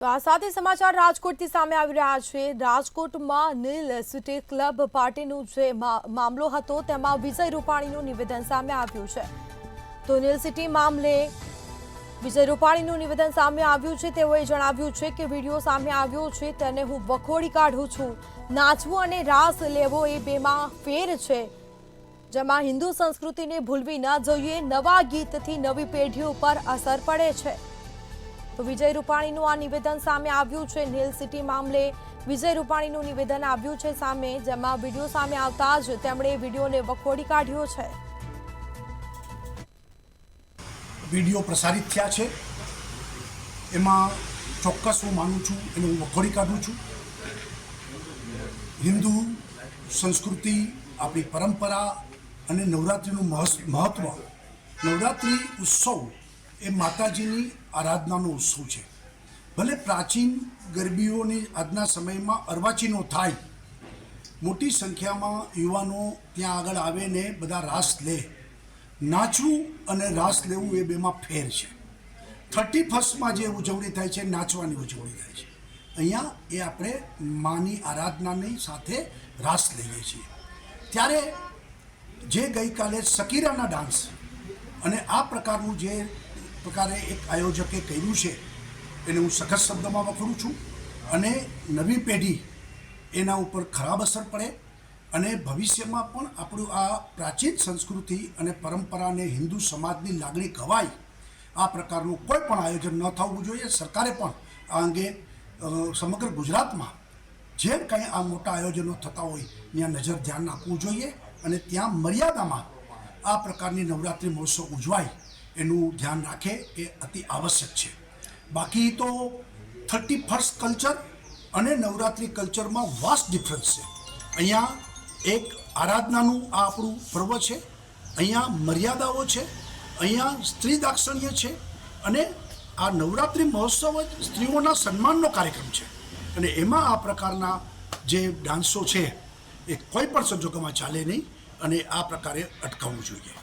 તો આ સાથે સમાચાર રાજકોટથી સામે આવી રહ્યા છે। રાજકોટમાં નીલ સિટી ક્લબ પાર્ટીનો જે મામલો હતો તેમાં વિજય રૂપાણીનું નિવેદન સામે આવ્યું છે। તો નીલ સિટી મામલે વિજય રૂપાણીનું નિવેદન સામે આવ્યું છે। તેઓએ જણાવ્યું છે કે વિડીયો સામે આવ્યો છે તેને હું વખોડી કાઢું છું। નાચવું અને રાસ લેવો એ બેમાં ફેર છે, જેમાં હિન્દુ સંસ્કૃતિને ભૂલવી ન જોઈએ। નવા ગીતથી નવી પેઢીઓ પર અસર પડે છે। તો વિજય રૂપાણીનું આ નિવેદન સામે આવ્યું છે। નીલ સિટી મામલે વિજય રૂપાણીનું નિવેદન આવ્યું છે સામે, જેમાં વિડીયો સામે આવતા જ તેમણે વિડીયોને વખોડી કાઢ્યો છે। વિડીયો પ્રસારિત થયા છે એમાં ચોક્કસ હું માનું છું, એને હું વખોડી કાઢું છું। હિન્દુ સંસ્કૃતિ, આપણી પરંપરા અને નવરાત્રિનું મહત્ત્વ, નવરાત્રિ ઉત્સવ એ માતાજીની આરાધનાનો ઉત્સવ છે। ભલે પ્રાચીન ગરબીઓની આજના સમયમાં અર્વાચીનો થાય, મોટી સંખ્યામાં યુવાનો ત્યાં આગળ આવે ને બધા રાસ લે। નાચવું અને રાસ લેવું એ બેમાં ફેર છે। 31st જે ઉજવણી થાય છે, નાચવાની ઉજવણી થાય છે। અહીંયા એ આપણે માની આરાધનાની સાથે રાસ લઈએ છીએ। ત્યારે જે ગઈકાલે શકીરાના ડાન્સ અને આ પ્રકારનું જે પ્રકારે એક આયોજકે કર્યું છે એને હું સખત શબ્દમાં વખોડું છું અને નવી પેઢી એના ઉપર ખરાબ અસર પડે અને ભવિષ્યમાં પણ આપણું આ પ્રાચીન સંસ્કૃતિ અને પરંપરાને હિન્દુ સમાજની લાગણી ઘવાય આ પ્રકારનું કોઈ પણ આયોજન ન થવું જોઈએ। સરકારે પણ આ અંગે સમગ્ર ગુજરાતમાં જે કંઈ આ મોટા આયોજનો થતા હોય ત્યાં નજર ધ્યાન આપવું જોઈએ અને ત્યાં મર્યાદામાં આ પ્રકારની નવરાત્રિ મહોત્સવ ઉજવાય એનું ધ્યાન રાખે એ અતિ આવશ્યક છે। બાકી તો 31st કલ્ચર અને નવરાત્રિ કલ્ચરમાં વાસ્ટ ડિફરન્સ છે। અહીંયા એક આરાધનાનું આ આપણું પર્વ છે, અહીંયા મર્યાદાઓ છે, અહીંયા સ્ત્રી દાક્ષિણ્ય છે અને આ નવરાત્રિ મહોત્સવ જ સ્ત્રીઓના સન્માનનો કાર્યક્રમ છે અને એમાં આ પ્રકારના જે ડાન્સો છે એ કોઈ પણ સંજોગોમાં ચાલે નહીં અને આ પ્રકારે અટકાવવું જોઈએ।